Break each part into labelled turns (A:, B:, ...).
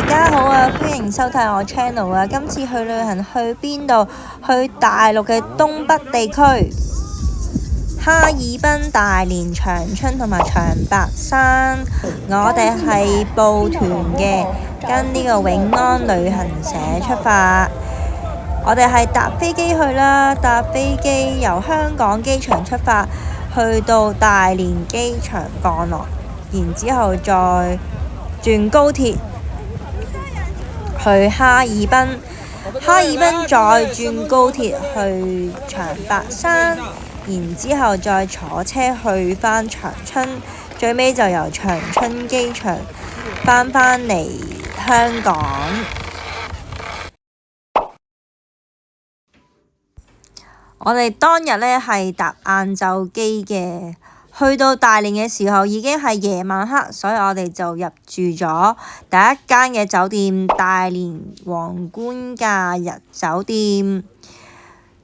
A: 大家好啊，歡迎收睇我 channel 啊！今次去旅行去邊度？去大陸嘅東北地區，哈爾濱、大連、長春同埋長白山。我哋係報團嘅，跟呢個永安旅行社出發。我哋係搭飛機去啦，搭飛機由香港機場出發，去到大連機場降落，然之後再轉高鐵去哈爾濱，哈爾濱再轉高鐵去長白山，然之後再坐車去返長春，最尾就由長春機場返嚟香港。我哋當日呢係搭晏晝機嘅，去到大連嘅時候已經係夜晚黑，所以我哋就入住咗第一間嘅酒店——大連皇冠假日酒店，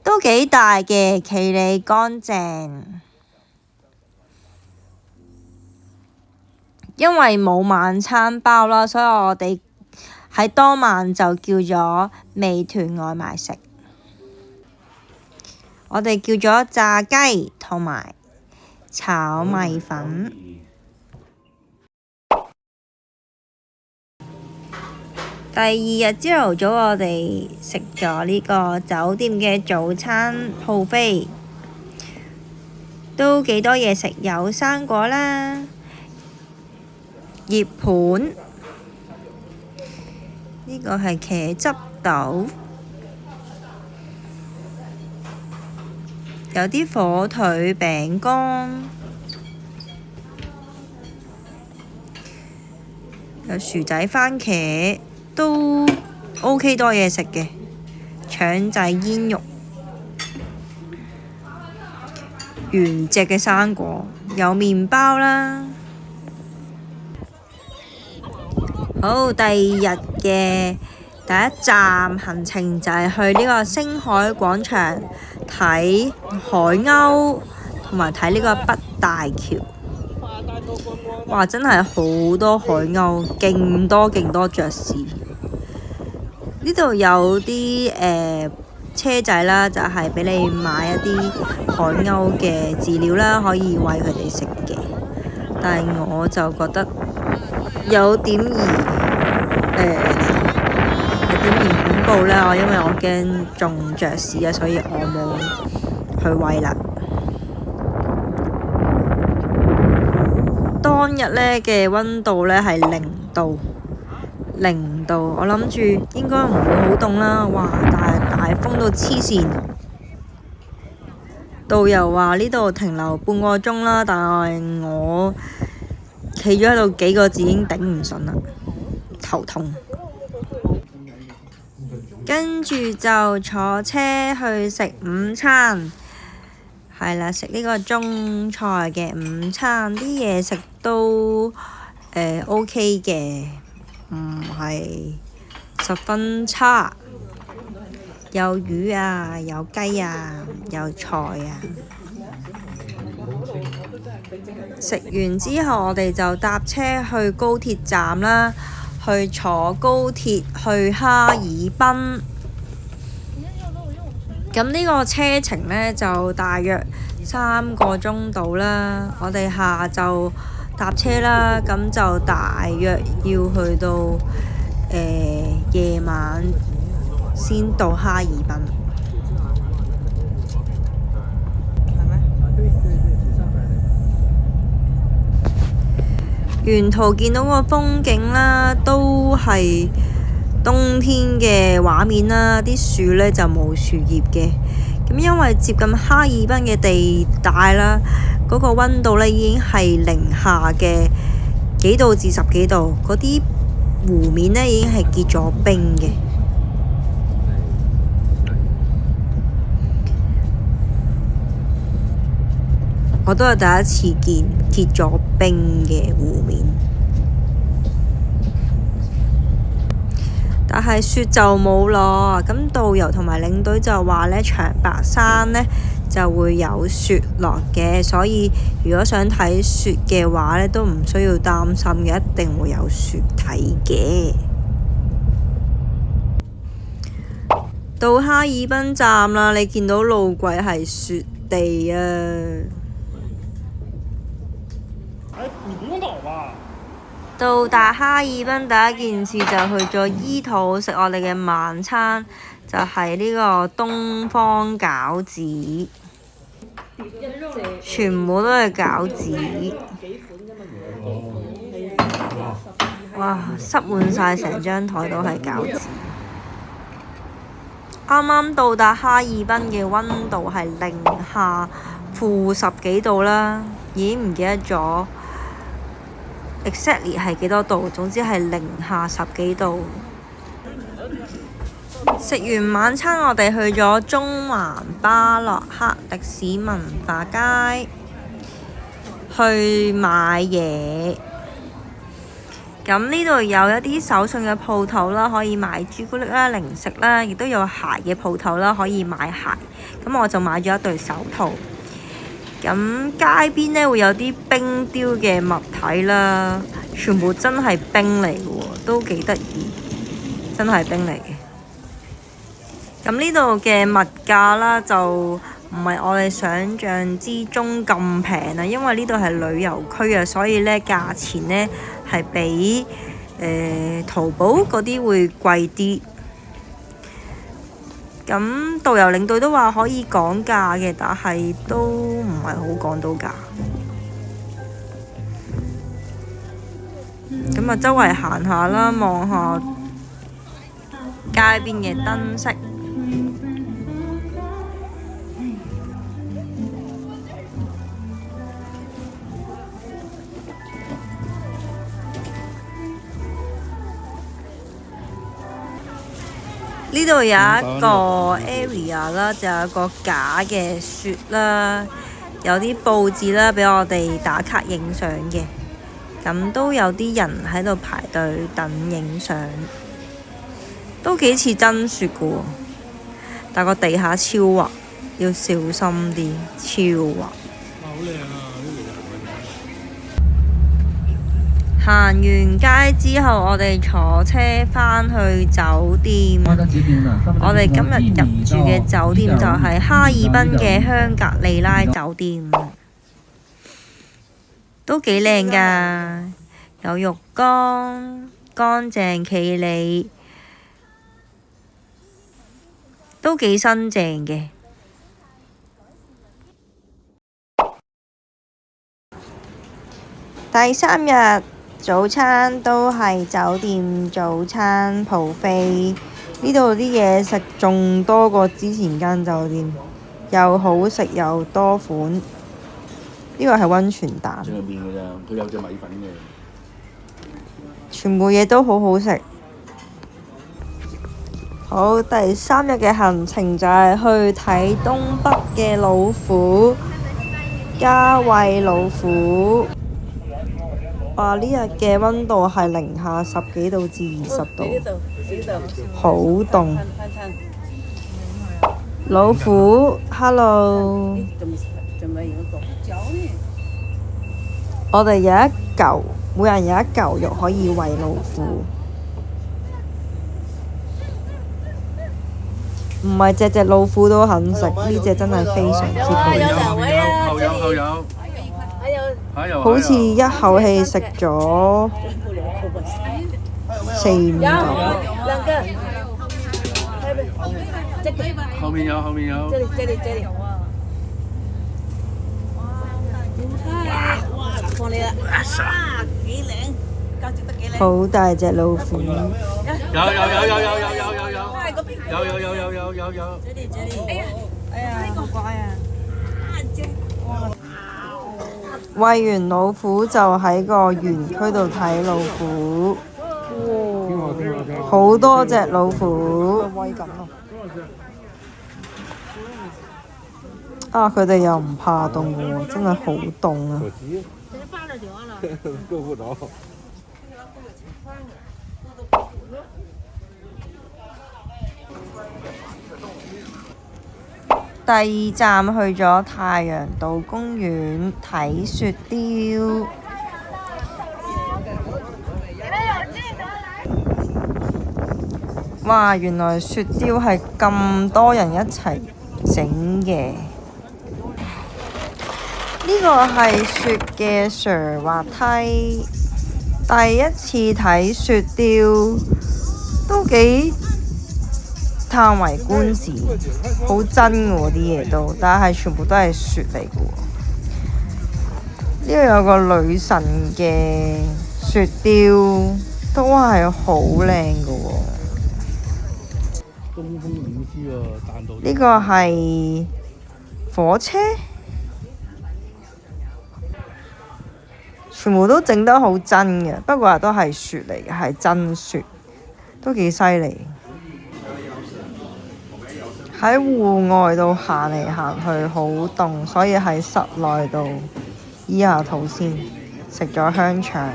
A: 都幾大嘅，企理乾淨。因為冇晚餐包啦，所以我哋喺當晚就叫咗美團外賣食。我哋叫咗炸雞同埋炒米粉。第二日朝頭早，我哋食咗呢個酒店嘅早餐 buffet，都幾多嘢食，有生果啦、葉盤，呢個係茄汁豆。有啲火腿餅乾，有薯仔番茄，都 OK 多嘢食嘅。腸仔煙肉，原隻嘅生果，有麵包啦。好，第二日嘅第一站行程就係去呢個星海廣場睇海鷗，同埋睇呢個北大橋。哇！真係好多海鷗，勁多爵士。呢度有啲車仔啦，就係俾你買一啲海鷗嘅飼料啦，可以餵佢哋食嘅。但係我就覺得有點恐怖啦，因為我驚中雀屎啊，所以我冇去餵啦。當日呢嘅溫度呢係零度，我諗住應該唔會好凍啦。哇！但係大風到黐線，導遊話呢度停留半個鐘啦，但係我企咗喺度幾個字已經頂唔順啦，頭痛。跟住就坐車去食午餐，係啦，食呢個中菜嘅午餐，啲嘢食都OK 嘅，唔係十分差。有魚啊，有雞啊，有菜啊。食完之後，我哋就搭車去高鐵站啦。去坐高鐵去哈爾濱，咁呢個車程呢，就大約3個鐘到啦。我哋下晝搭車啦，咁就大約要去到夜晚先到哈爾濱。沿途見到個風景啦，都係冬天嘅畫面啦，啲樹呢就冇樹葉嘅。咁因為接近哈爾濱嘅地帶啦，嗰個溫度呢已經係零下嘅幾度至10幾度，嗰啲湖面呢已經係結咗冰嘅。我都係第一次見結咗冰嘅湖面，但係雪就冇落。咁導遊同埋領隊就話呢，長白山呢就會有雪落嘅，所以如果想睇雪嘅話呢，都唔需要擔心嘅，一定會有雪睇嘅。到哈爾濱站啦，你見到路軌係雪地啊！到達哈爾濱第一件事就去咗伊土食我哋嘅晚餐，就係呢個東方餃子，全部都係餃子。哇！塞滿晒成張台都係餃子。啱啱到達哈爾濱嘅溫度係零下-10幾度啦，已經唔記得咗 exactly 係幾多度，總之係零下10幾度。食完晚餐，我哋去咗中環巴洛克歷史文化街去買嘢。咁呢度有一啲手信嘅鋪頭啦，可以買朱古力啦、零食啦，亦都有鞋嘅鋪頭啦，可以買鞋。咁我就買咗一對手套。咁街邊呢會有啲冰雕嘅物體啦，全部真係冰嚟嘅喎，都幾得意，真係冰嚟嘅。咁呢度嘅物價啦，就唔係我哋想象之中咁平啊，因為呢度係旅遊區啊，所以呢價錢呢係比淘寶嗰啲會貴啲。咁導遊領隊都話可以講價嘅，但係都唔係好講到價。咁啊，周圍行下啦，望下街邊嘅燈飾。呢度有一個 area 啦，就有一個假嘅雪啦，有啲佈置啦，俾我哋打卡影相嘅。咁都有啲人喺度排隊等影相，都幾似真雪嘅喎，但個地下超滑，要小心啲，超滑。好靚啊！行完街之後，我哋坐車返去酒店。我哋今日入住嘅酒店就係哈爾濱嘅香格里拉酒店，都幾靚㗎，有浴缸，乾淨企理，都幾新淨嘅。第3日。早餐都係酒店早餐 buffet，呢度啲嘢食仲多過之前間酒店，又好食又多款。呢個係溫泉蛋。正入面㗎咋，佢有隻米粉嘅。全部嘢都好好食。好，第3日嘅行程就係去睇東北嘅老虎，嘉惠老虎。哇！呢日嘅溫度係零下10幾度至20度，好凍。老虎 ，hello。我哋有一嚿，每人有一嚿肉可以餵老虎。唔係隻隻老虎都肯食，呢隻真係非常之好。後有。好似一口氣食咗4-5嚿。後面有。好大隻老虎。有。好乖啊！餵完老虎就喺個園區度睇老虎，好多隻老虎。啊！佢哋又唔怕凍喎，真係好凍啊！第2站去咗太陽島公園睇雪雕。哇！原來雪雕係咁多人一齊整嘅。呢個係雪嘅瀡滑梯，第一次睇雪雕都幾歎為觀止，好真喎啲嘢都，但係全部都係雪嚟嘅喎。呢度有個女神嘅雪雕，都係好靚嘅喎。呢個係火車，全部都整得好真嘅，不過都係雪嚟嘅，係真雪，都幾犀利。喺戶外度行嚟行去好凍，所以喺室內度醫下肚先，食咗香腸。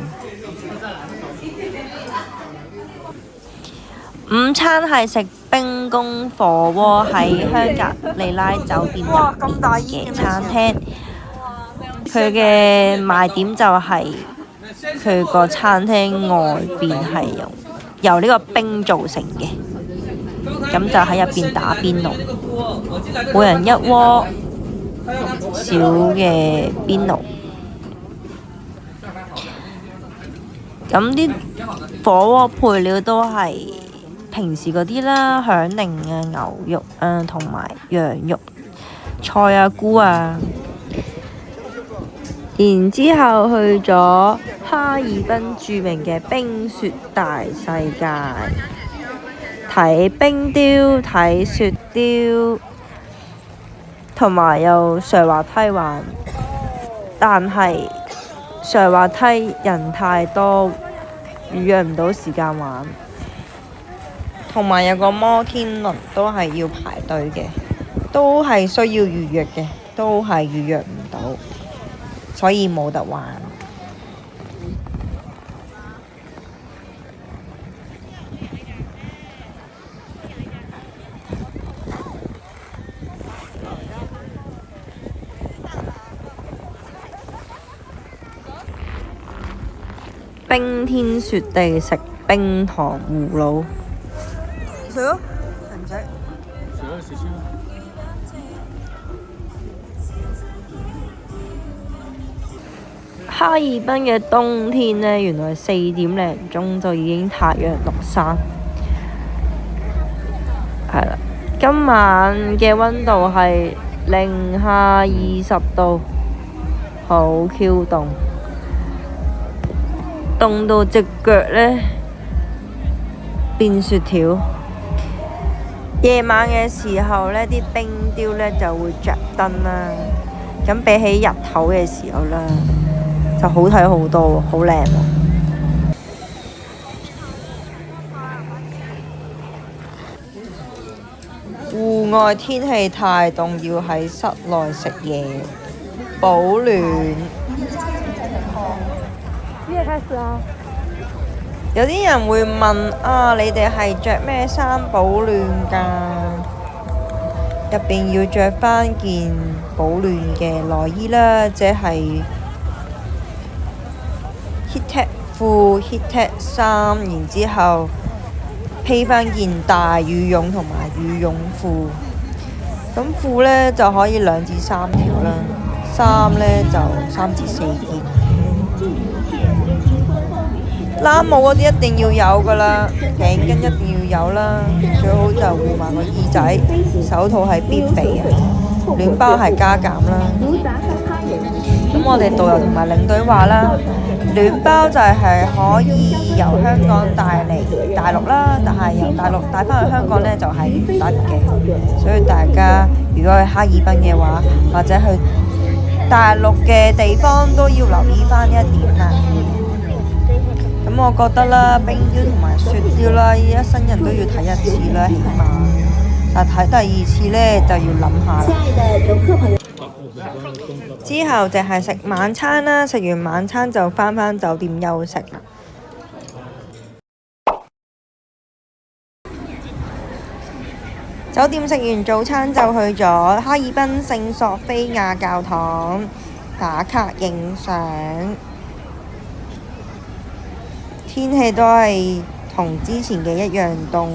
A: 午餐係食冰宮火鍋，喺香格里拉酒店入面嘅餐廳。佢嘅賣點就係佢個餐廳外邊係由呢個冰做成嘅，咁就喺入邊打邊爐，每人一鍋小嘅邊爐。咁啲火鍋配料都係平時嗰啲啦，響鈴啊、牛肉啊同埋羊肉、菜啊、菇啊。然之後去咗哈爾濱著名嘅冰雪大世界，睇冰雕、睇雪雕，同埋有瀡滑梯玩。但係瀡滑梯人太多，預約唔到時間玩。同埋有個摩天輪都係要排隊嘅，都係需要預約嘅，都係預約唔到，所以冇得玩。冰天雪地食冰糖葫蘆，食咯，唔使。食先。哈爾濱嘅冬天呢，原來4點零鐘就已經太陽落山。係啦，今晚嘅溫度係零下20度，好 Q 凍，凍到隻腳呢變雪條。夜晚嘅時候呢，啲冰雕呢就會着燈啦，咁比起日頭嘅時候啦，就好睇好多喎，好靚喎。戶外天氣太凍，要喺室內食嘢保暖。幾點開始啊？有啲人會問啊，你哋係着咩衫保暖㗎？入邊要着返件保暖嘅內衣啦，即係 heattech 褲、heattech 衫，然之後披返件大羽絨同埋羽絨褲。咁褲呢就可以2至3條啦，衫呢就3至4件。冷帽嗰啲一定要有㗎啦，頸巾一定要有啦，最好就護埋個耳仔，手套係必備啊，暖包係加減啦。咁我哋導遊同埋領隊話啦，暖包就係可以由香港帶嚟大陸啦，但係由大陸帶返去香港呢就係唔得嘅，所以大家如果去哈爾濱嘅話，或者去大陸嘅地方都要留意返呢一點啦。咁我覺得啦，冰雕同埋雪雕啦，一生人都要睇1次啦，起碼。但睇第2次呢，就要諗下啦。之後就係食晚餐啦，食完晚餐就返酒店休息啦。酒店食完早餐就去咗哈爾濱聖索菲亞教堂打卡影相。天氣都係同之前嘅一樣凍，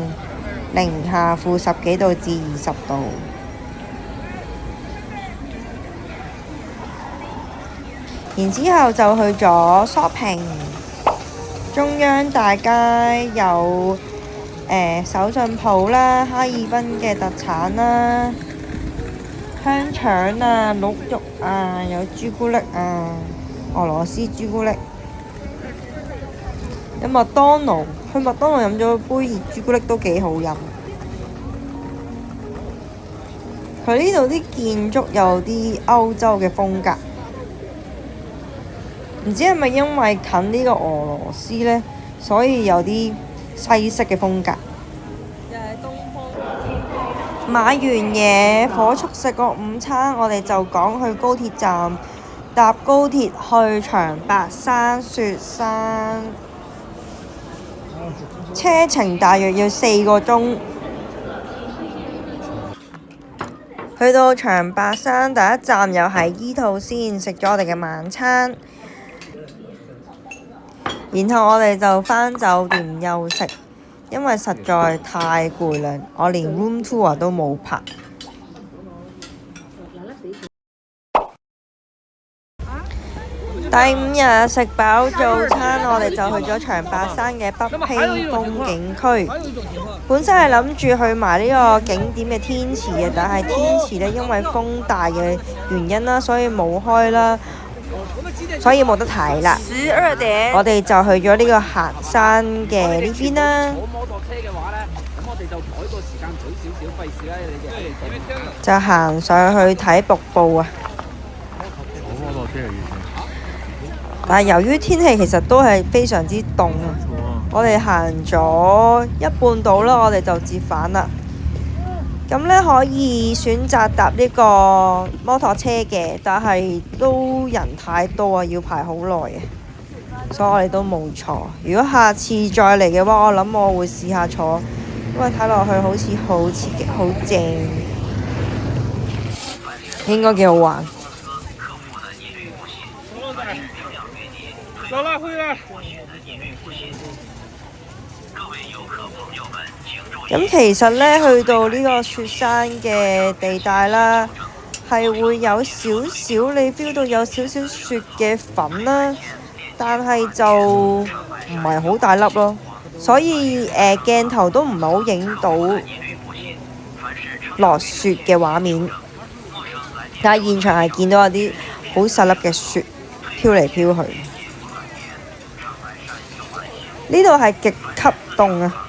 A: 零下-10幾度至20度。然之後就去咗 shopping，中央大街有手信鋪啦，哈爾濱嘅特產啦，香腸啊、鹿肉啊，有朱古力啊，俄羅斯朱古力。有麥當勞，去麥當勞飲咗杯熱朱古力都幾好飲。佢呢度啲建築有啲歐洲嘅風格。唔知係咪因為近呢個俄羅斯呢，所以有啲西式嘅風格。又係東方。買完嘢，火速食個午餐，我哋就趕去高鐵站，搭高鐵去長白山雪山。車程大約要4個鐘。去到長白山第一站又係伊兔先，食咗我哋嘅晚餐。然後我哋就返酒店休息，因為實在太攰啦，我連 room tour 都冇拍。第5日食飽早餐，我哋就去咗長白山嘅北溪風景區。本身係諗住去埋呢個景點嘅天池嘅，但係天池呢，因為風大嘅原因啦，所以冇開啦。所以冇得睇啦。12點，我哋就去咗呢個行山嘅呢邊啦。摩托車嘅話呢，咁我哋就改個時間早少少，費事啦你哋。就行上去睇瀑布啊！摩托車但係由於天氣其實都係非常之凍啊，我哋行咗一半度啦，我哋就折返啦。咁呢，可以選擇搭呢個摩托車嘅，但係都人太多啊，要排好耐啊，所以我哋都冇坐。如果下次再嚟嘅話，我諗我會試下坐，因為睇落去好似好刺激、好正，應該幾好玩。走啦，去啦！咁其實呢，去到呢個雪山嘅地帶啦，係會有少少你 feel 到有少少雪嘅粉啦，但係就唔係好大粒咯，所以鏡頭都唔係好影到落雪嘅畫面，但係現場係見到有啲好細粒嘅雪飄嚟飄去。呢度係極級凍啊！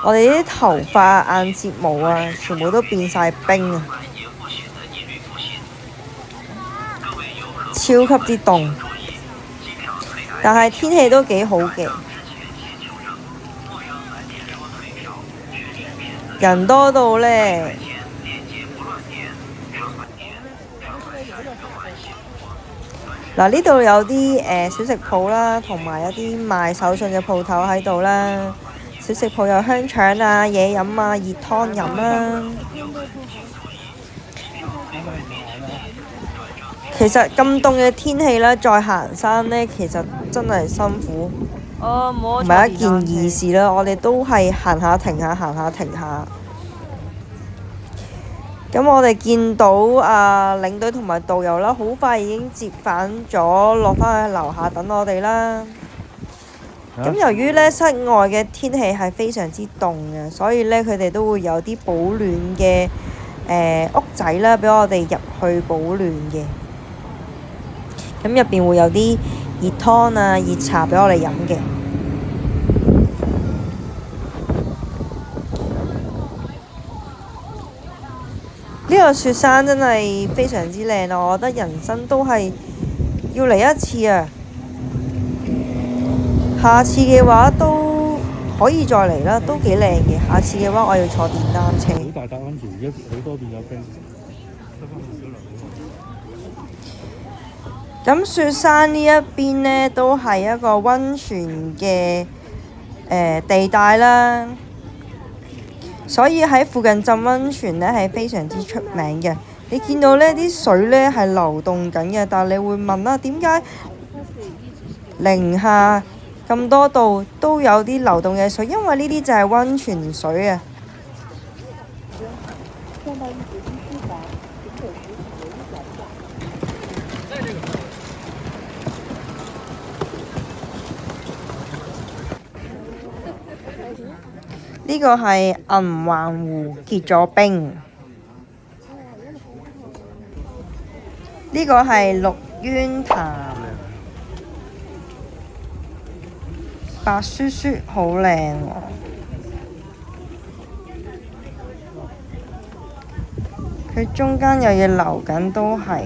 A: 我哋啲頭髮、眼睫毛啊，全部都變晒冰啊！超級之凍，但係天氣都幾好嘅，人多到呢。嗱，呢度有啲小食鋪啦，同埋有啲賣手信嘅鋪頭喺度啦。小食鋪有香腸啊、嘢飲啊、熱湯飲啦。其實咁凍嘅天氣呢，再行山呢，其實真係辛苦，唔係一件易事啦。我哋都係行下停下，行下停下。咁我哋見到領隊同埋導遊啦，好快已經折返咗，落返去樓下等我哋啦。咁由於呢室外嘅天氣係非常之凍嘅，所以呢，佢哋都會有啲保暖嘅屋仔啦，俾我哋入去保暖嘅。咁入邊會有啲熱湯啊、熱茶俾我哋飲嘅。呢個雪山真係非常之靚啊！我覺得人生都係要嚟一次啊！下次嘅話都可以再嚟啦，都幾靚嘅。下次嘅話，我要坐電單車。好大笪温泉，而家好多變咗冰。咁雪山呢一邊呢，都係一個温泉嘅地帶啦。所以喺附近浸温泉呢係非常之出名嘅。你見到呢啲水呢係流動緊嘅，但係你會問啦，點解零下咁多度都有啲流動嘅水？因為呢啲就係温泉水啊！呢個係銀環湖結咗冰，呢個係綠淵潭，白雪雪好靚喎。佢中間有嘢流緊，都係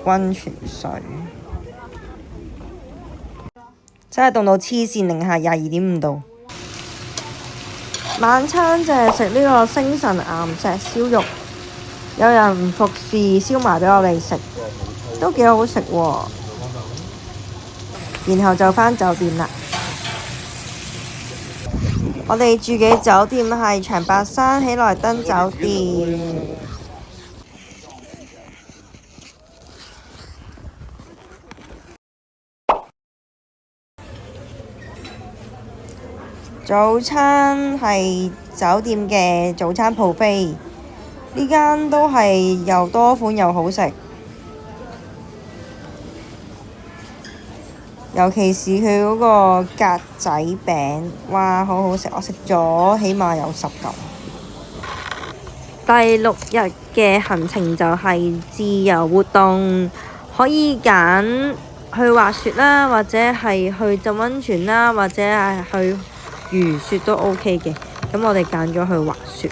A: 溫泉水，真係凍到黐線，零下22.5度。晚餐就係食呢個星辰岩石燒肉，有人服侍燒埋俾我哋食，都幾好食喎。然後就返酒店啦。我哋住嘅酒店係長白山喜來登酒店。早餐係酒店嘅早餐 buffet，呢間都係又多款又好食，尤其是佢嗰個格仔餅，哇，好好食！我食咗起碼有10嚿。第6日嘅行程就係自由活動，可以揀去滑雪啦，或者係去浸溫泉啦，或者係去魚雪都 OK 嘅。咁我哋揀咗去滑雪。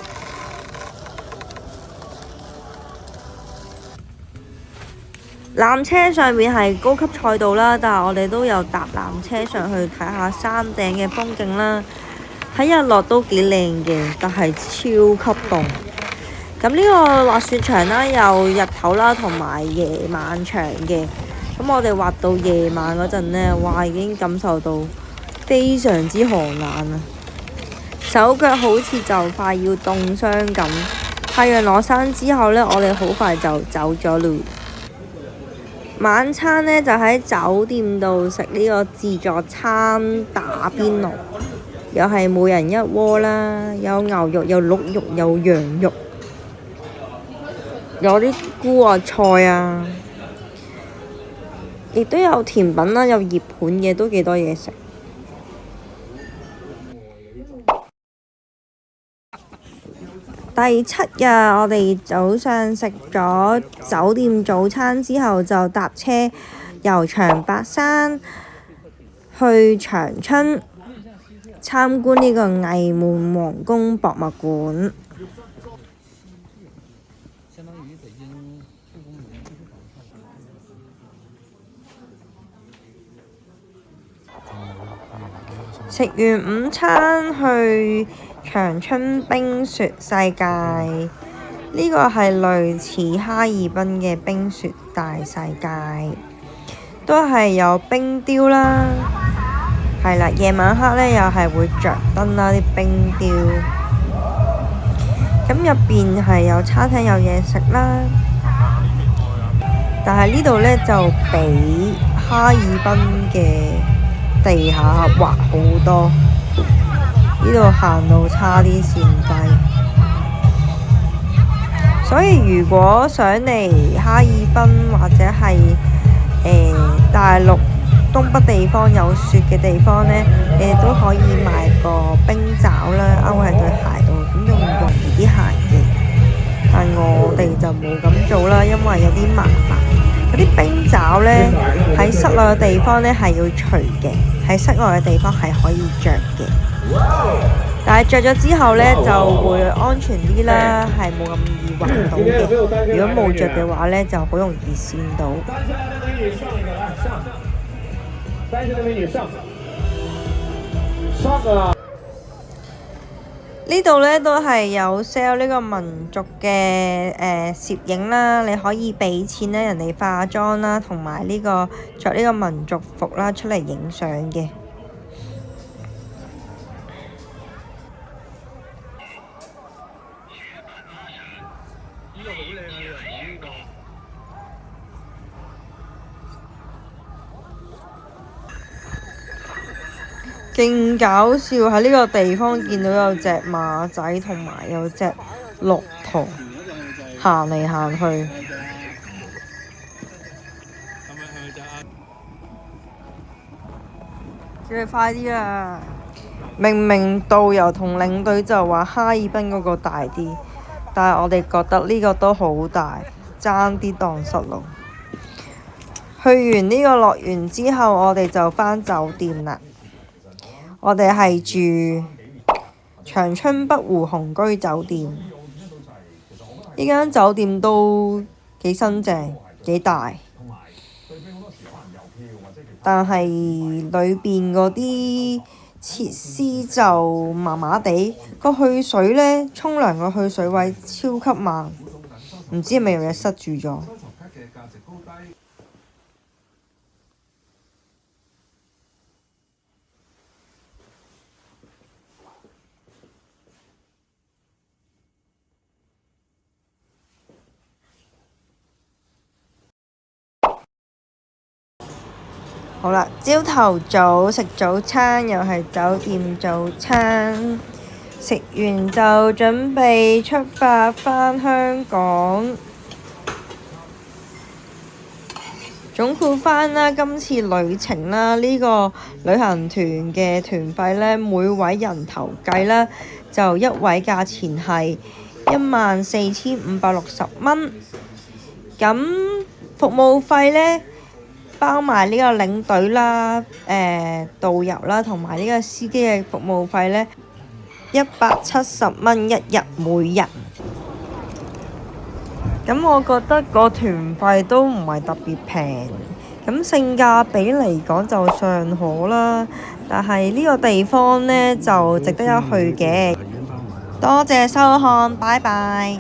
A: 纜車上面係高級賽道啦，但係我哋都有搭纜車上去睇下山頂嘅風景啦。睇日落都幾靚嘅，但係超級凍。咁呢個滑雪場啦，有日頭啦同埋夜晚場嘅。咁我哋滑到夜晚嗰陣呢，哇，已經感受到非常之寒冷啊！手腳好似就快要凍傷咁。太陽落山之後呢，我哋好快就走咗路。晚餐呢，就喺酒店度食呢個自助餐打邊爐，又係每人一鍋啦，有牛肉、有鹿肉、有羊肉，有啲菇啊、菜啊，亦都有甜品啦，有熱盤嘅，都幾多嘢食。第7日，我哋早上食咗酒店早餐之後，就搭車由長白山去長春參觀呢個偽滿皇宮博物館。食完午餐去長春冰雪世界，呢個係類似哈爾濱嘅冰雪大世界，都係有冰雕啦，係啦，夜晚黑呢又係會着燈啦，啲冰雕。咁入邊係有餐廳有嘢食啦，但係呢度呢就比哈爾濱嘅地下滑好多。呢度行路差啲跣低，所以如果想嚟哈爾濱或者係大陸東北地方有雪嘅地方呢，你哋都可以買個冰爪啦，勾喺對鞋度，咁就容易啲行嘅。但我哋就冇咁做啦，因為有啲麻煩。嗰啲冰爪呢，喺室內嘅地方呢係要除嘅，喺室外嘅地方係可以着嘅。但係着咗之後呢，就會安全啲啦，係冇咁易滑到嘅。如果冇着嘅話呢，就好容易跣到。呢度呢都係有 sell 呢個民族嘅攝影啦，你可以俾錢咧，人哋化妝啦，同埋呢個着呢個民族服啦，出嚟影相嘅。勁搞笑，喺呢個地方見到有隻馬仔同埋有隻駱駝，行嚟行去。叫你快啲啦！明明導遊同領隊就話哈爾濱嗰個大啲，但係我哋覺得呢個都好大，爭啲蕩失路。去完呢個樂園之後，我哋就返酒店啦。我哋係住長春北湖雄居酒店，呢間酒店都幾新淨幾大。但係裏邊嗰啲設施就麻麻地，個去水呢，沖涼個去水位超級慢，唔知係咪有嘢塞住咗。好啦，朝頭早食早餐，又係酒店早餐，食完就準備出發返香港。總括返啦，今次旅程啦，呢個旅行團嘅團費呢，每位人頭計啦，就一位價錢係14,560蚊。咁服務費呢，包埋呢個領隊啦、導遊啦，同埋呢個司機嘅服務費呢，170蚊一日每人。咁我覺得個團費都唔係特別平，咁性價比嚟講就尚可啦。但係呢個地方呢，就值得一去嘅。多謝收看，拜拜。